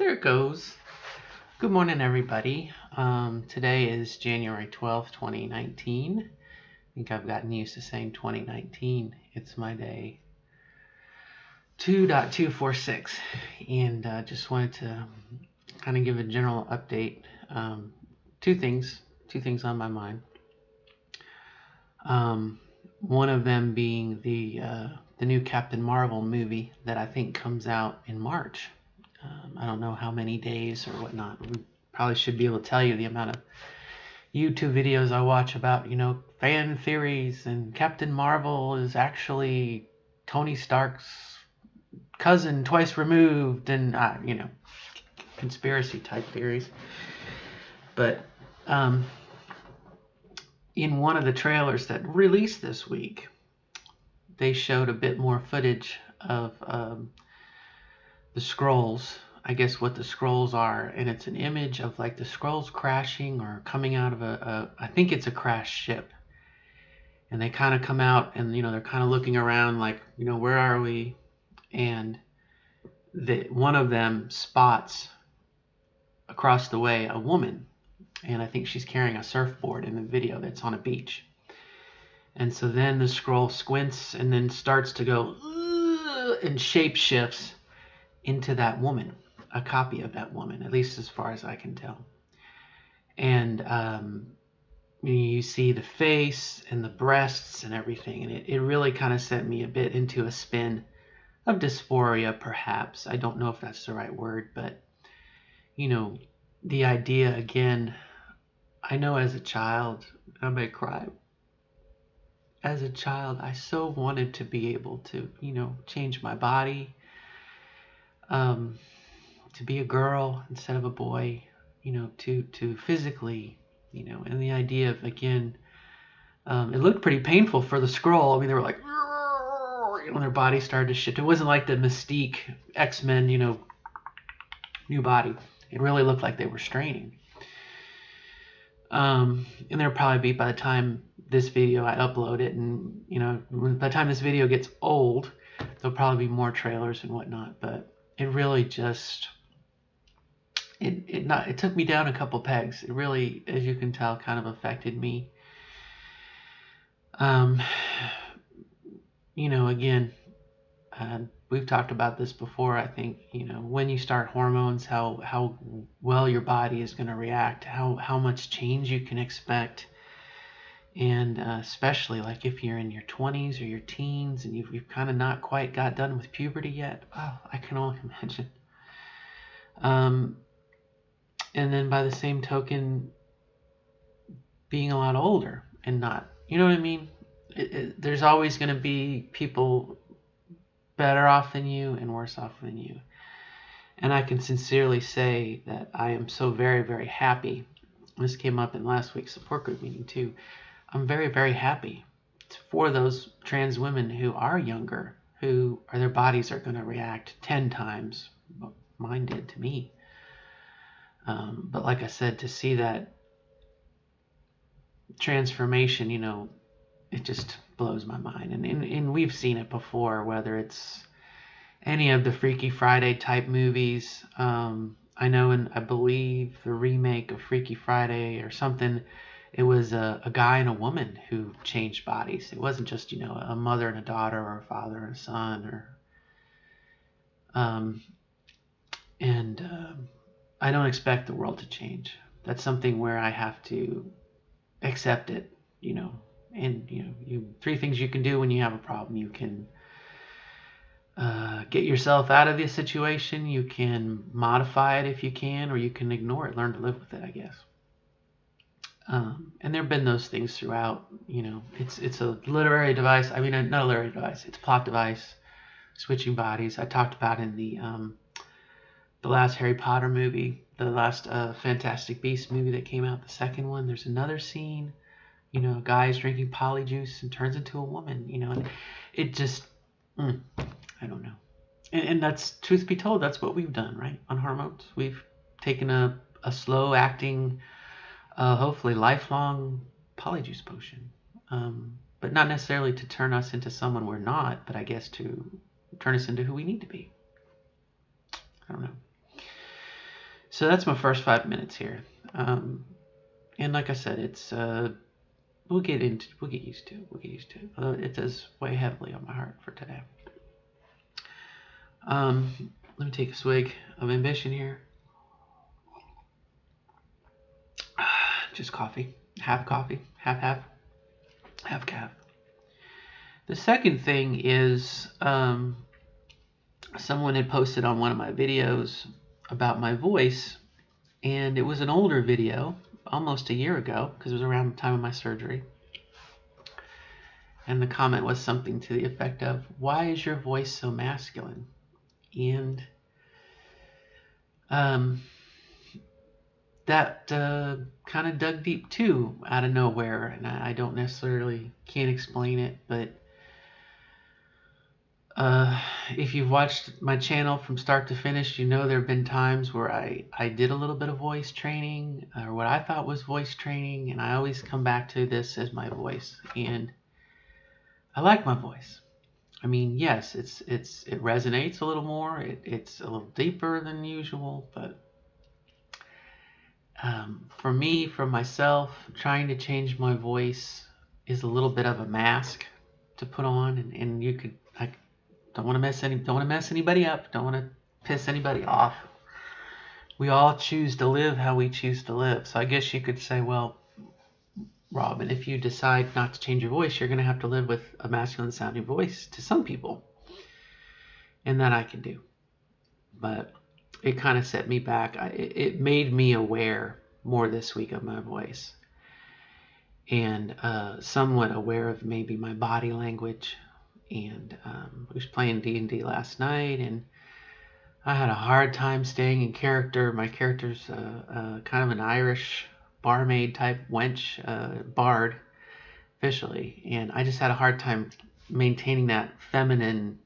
there it goes. Good morning, everybody. Today is January 12th, 2019. I think I've gotten used to saying 2019. It's my day 2.246. And just wanted to kind of give a general update. Two things on my mind. One of them being the new Captain Marvel movie that I think comes out in March. I don't know how many days or whatnot. We probably should be able to tell you the amount of YouTube videos I watch about, fan theories, and Captain Marvel is actually Tony Stark's cousin twice removed, and, conspiracy type theories. But in one of the trailers that released this week, they showed a bit more footage of the Skrulls, I guess what the Skrulls are, and it's an image of like the Skrulls crashing or coming out of I think it's a crashed ship. And they kind of come out and, they're kind of looking around like, where are we? And one of them spots across the way a woman, and I think she's carrying a surfboard in the video that's on a beach. And so then the Skrull squints and then starts to go and shape shifts into that woman, a copy of that woman, at least as far as I can tell. And you see the face and the breasts and everything, and it really kind of sent me a bit into a spin of dysphoria, perhaps. I don't know if that's the right word, but, the idea, again, I know as a child, I may cry. As a child, I so wanted to be able to, change my body, to be a girl instead of a boy, to physically, and the idea of, again, it looked pretty painful for the Skrull. I mean, they were like, when their body started to shift. It wasn't like the Mystique X-Men, new body. It really looked like they were straining. And there'll probably be, by the time this video I upload it, and by the time this video gets old, there'll probably be more trailers and whatnot. But it really just it took me down a couple pegs. It really, as you can tell, kind of affected me. Again, we've talked about this before. I think, when you start hormones, how well your body is going to react, how much change you can expect. And especially like if you're in your 20s or your teens and you've kind of not quite got done with puberty yet. Wow, I can only imagine. And then by the same token, being a lot older and not, you know what I mean? There's always going to be people better off than you and worse off than you. And I can sincerely say that I am so very, very happy. This came up in last week's support group meeting too. I'm very, very happy for those trans women who are younger, who their bodies are going to react 10 times what mine did to me. But like I said, to see that transformation, it just blows my mind. And we've seen it before, whether it's any of the Freaky Friday type movies. I know, and I believe the remake of Freaky Friday or something, it was a guy and a woman who changed bodies. It wasn't just, a mother and a daughter or a father and a son. I don't expect the world to change. That's something where I have to accept it, and, three things you can do when you have a problem. You can get yourself out of the situation. You can modify it if you can, or you can ignore it, learn to live with it, I guess. And there have been those things throughout. It's a literary device. I mean, not a literary device. It's a plot device. Switching bodies. I talked about in the last Harry Potter movie, the last Fantastic Beasts movie that came out, the second one. There's another scene. A guy is drinking polyjuice and turns into a woman. And it just, I don't know. And that's, truth be told, that's what we've done, right? On hormones, we've taken a slow acting, hopefully lifelong polyjuice potion, but not necessarily to turn us into someone we're not, but I guess to turn us into who we need to be. I don't know. So that's my first 5 minutes here. And like I said, it's we'll get used to it. We'll get used to it. It does weigh heavily on my heart for today. Let me take a swig of ambition here. Just coffee, half, half calf. The second thing is someone had posted on one of my videos about my voice, and it was an older video, almost a year ago, because it was around the time of my surgery. And the comment was something to the effect of, "Why is your voice so masculine?" And that kind of dug deep too, out of nowhere. And I don't necessarily can't explain it, but if you've watched my channel from start to finish, you know there have been times where I did a little bit of voice training, or what I thought was voice training, and I always come back to this as my voice. And I like my voice. I mean, yes, it resonates a little more. It's a little deeper than usual, but for me, for myself, trying to change my voice is a little bit of a mask to put on, and you could, I don't want to mess anybody up, don't want to piss anybody off. We all choose to live how we choose to live. So I guess you could say, well, Robin, if you decide not to change your voice, you're going to have to live with a masculine sounding voice to some people. And that I can do. But it kind of set me back. It made me aware more this week of my voice. And somewhat aware of maybe my body language. And I was playing D&D last night, and I had a hard time staying in character. My character's kind of an Irish barmaid type wench, bard, officially. And I just had a hard time maintaining that feminine,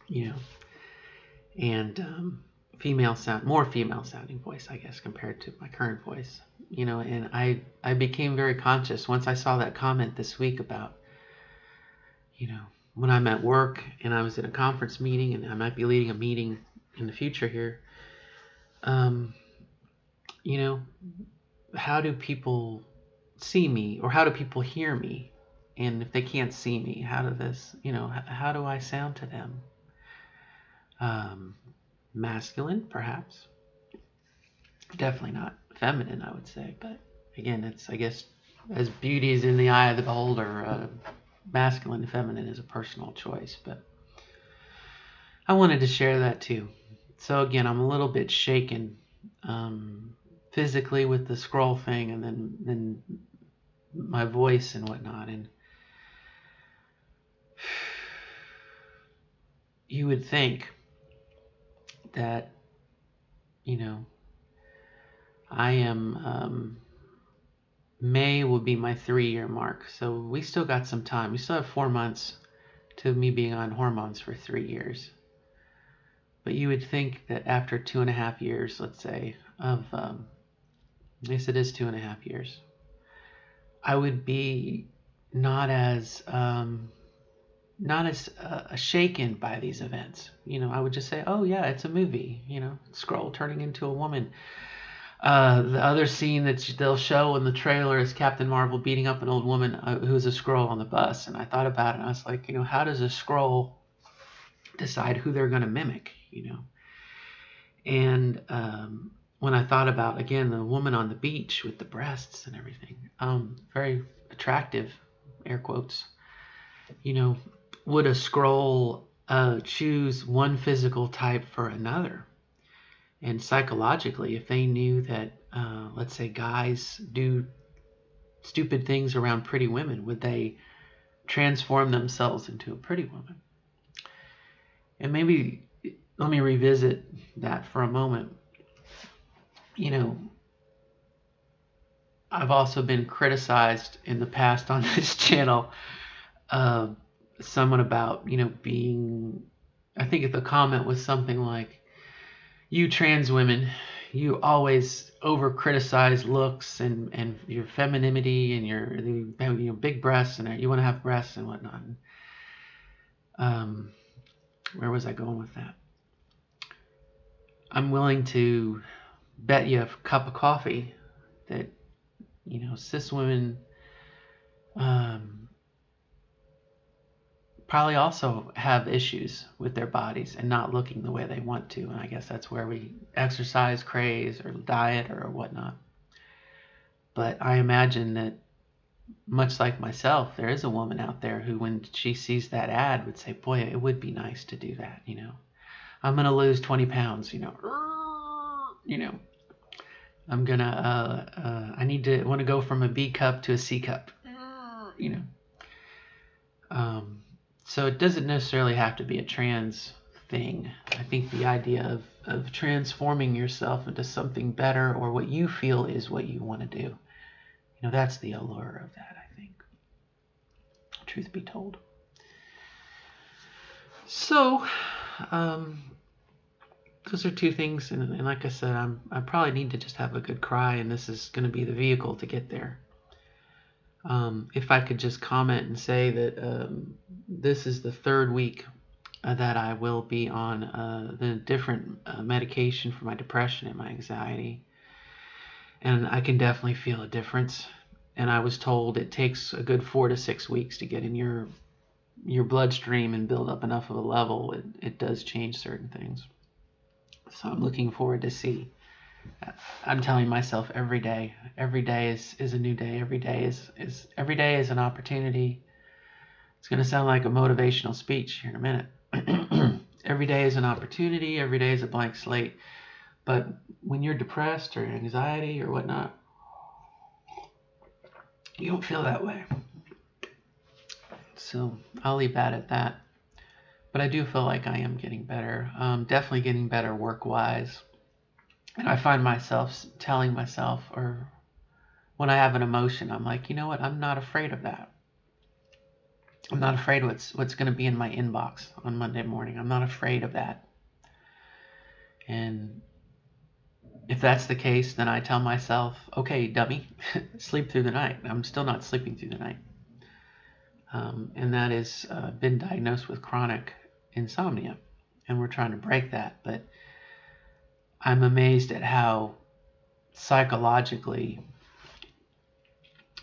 and more female sounding voice, I guess, compared to my current voice. And I became very conscious once I saw that comment this week about, when I'm at work and I was at a conference meeting, and I might be leading a meeting in the future here, how do people see me, or how do people hear me? And if they can't see me, how do I sound to them? Masculine, perhaps. Definitely not feminine, I would say. But again, it's, I guess, as beauty is in the eye of the beholder, masculine and feminine is a personal choice. But I wanted to share that too. So again, I'm a little bit shaken physically with the Skrull thing, and then my voice and whatnot. And you would think that, I am, May will be my 3-year mark. So we still got some time. We still have 4 months to me being on hormones for 3 years. But you would think that after 2.5 years, let's say, of, yes, it is 2.5 years, I would be not as shaken by these events. I would just say, oh yeah, it's a movie. Skrull turning into a woman. The other scene that they'll show in the trailer is Captain Marvel beating up an old woman who's a Skrull on the bus. And I thought about it, and I was like, how does a Skrull decide who they're going to mimic? And when I thought about, again, the woman on the beach with the breasts and everything, very attractive, air quotes, would a Skrull choose one physical type for another? And psychologically, if they knew that, let's say, guys do stupid things around pretty women, would they transform themselves into a pretty woman? And maybe let me revisit that for a moment. I've also been criticized in the past on this channel, someone about, being, I think if the comment was something like, you trans women, you always over criticize looks and your femininity and your big breasts, and you want to have breasts and whatnot. Where was I going with that? I'm willing to bet you a cup of coffee that, cis women probably also have issues with their bodies and not looking the way they want to. And I guess that's where we exercise craze or diet or whatnot. But I imagine that, much like myself, there is a woman out there who, when she sees that ad, would say, boy, it would be nice to do that. I'm going to lose 20 pounds, I'm going to, want to go from a B cup to a C cup, So it doesn't necessarily have to be a trans thing. I think the idea of transforming yourself into something better, or what you feel is what you want to do, that's the allure of that, I think. Truth be told. So, those are two things, and like I said, I probably need to just have a good cry, and this is going to be the vehicle to get there. If I could just comment and say that this is the third week that I will be on the different medication for my depression and my anxiety, and I can definitely feel a difference. And I was told it takes a good 4 to 6 weeks to get in your bloodstream and build up enough of a level. It does change certain things. So I'm looking forward to see. I'm telling myself every day is a new day. Every day is an opportunity. It's going to sound like a motivational speech here in a minute. Every day is an opportunity. Every day is a blank slate. But when you're depressed or anxiety or whatnot, you don't feel that way. So I'll leave that at that. But I do feel like I am getting better. Definitely getting better work-wise. And I find myself telling myself, or when I have an emotion, I'm like, you know what? I'm not afraid of that. I'm not afraid what's going to be in my inbox on Monday morning. I'm not afraid of that. And if that's the case, then I tell myself, okay, dummy, sleep through the night. I'm still not sleeping through the night. And that is been diagnosed with chronic insomnia. And we're trying to break that. But I'm amazed at how psychologically,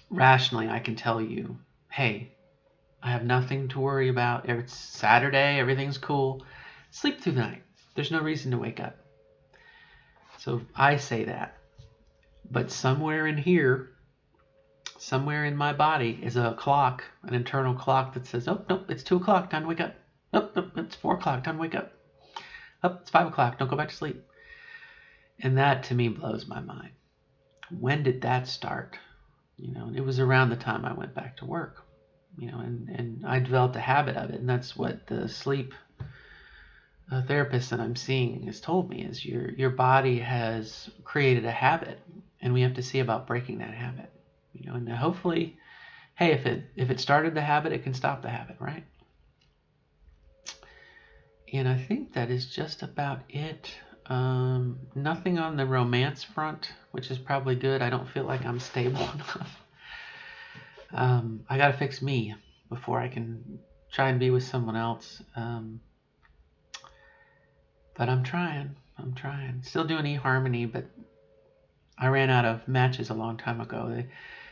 rationally, I can tell you, hey, I have nothing to worry about. It's Saturday. Everything's cool. Sleep through the night. There's no reason to wake up. So I say that. But somewhere in here, somewhere in my body is a clock, an internal clock that says, oh, nope, it's 2 o'clock. Time to wake up. Nope, it's 4 o'clock. Time to wake up. Oh, it's 5 o'clock. Don't go back to sleep. And that to me blows my mind. When did that start? It was around the time I went back to work. And I developed a habit of it, and that's what the sleep therapist that I'm seeing has told me, is your body has created a habit, and we have to see about breaking that habit. And hopefully, hey, if it started the habit, it can stop the habit, right? And I think that is just about it. Nothing on the romance front, which is probably good. I don't feel like I'm stable enough. I gotta fix me before I can try and be with someone else. But I'm trying. Still doing eHarmony, but I ran out of matches a long time ago.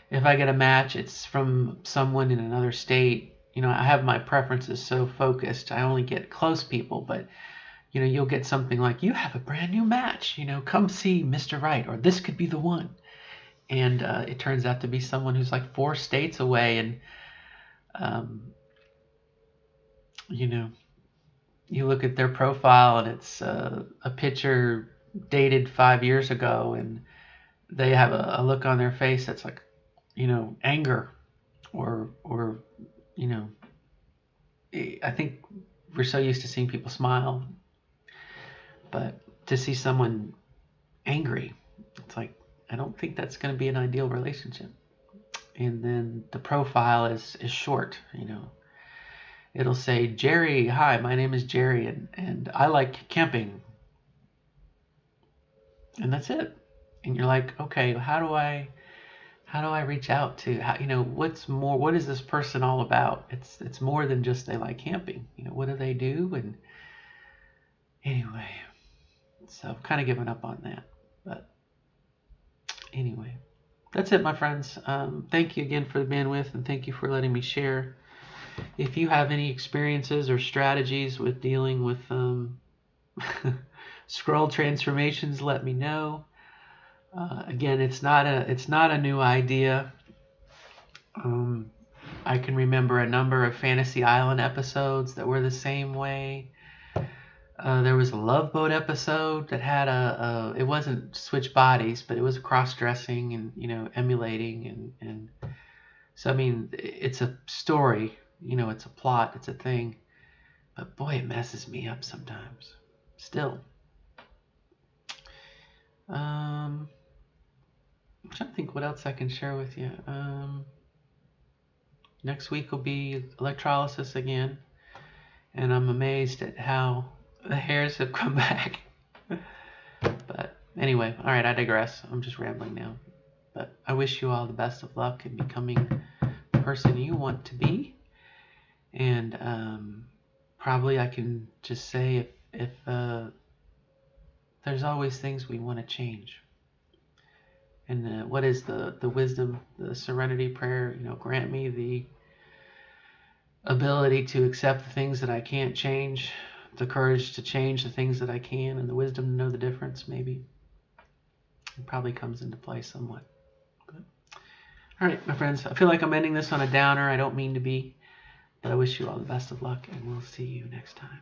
If I get a match, it's from someone in another state. I have my preferences so focused. I only get close people, but you'll get something like, you have a brand new match. Come see Mr. Right, or this could be the one. And it turns out to be someone who's like 4 states away, and you look at their profile, and it's a picture dated 5 years ago, and they have a look on their face that's like, anger, or I think we're so used to seeing people smile, but to see someone angry, it's like, I don't think that's going to be an ideal relationship. And then the profile is short, It'll say, Jerry, hi, my name is Jerry, and I like camping. And that's it. And you're like, okay, how do I reach out to, what is this person all about? It's more than just they like camping. What do they do? And anyway, So I've kind of given up on that. But anyway, that's it, my friends. Thank you again for the bandwidth, and thank you for letting me share. If you have any experiences or strategies with dealing with Skrull transformations, let me know. Again, it's not a new idea. I can remember a number of Fantasy Island episodes that were the same way. There was a Love Boat episode that had it wasn't switch bodies, but it was cross-dressing and emulating and so I mean it's a story, it's a plot, it's a thing, but boy, it messes me up sometimes. Still, I'm trying to think what else I can share with you. Next week will be electrolysis again, and I'm amazed at how the hairs have come back. But anyway, all right, I digress. I'm just rambling now. But I wish you all the best of luck in becoming the person you want to be. And probably I can just say if there's always things we want to change. And what is the wisdom, the serenity prayer? Grant me the ability to accept the things that I can't change, the courage to change the things that I can, and the wisdom to know the difference. Maybe it probably comes into play somewhat. But, all right, my friends, I feel like I'm ending this on a downer. I don't mean to be, but I wish you all the best of luck, and we'll see you next time.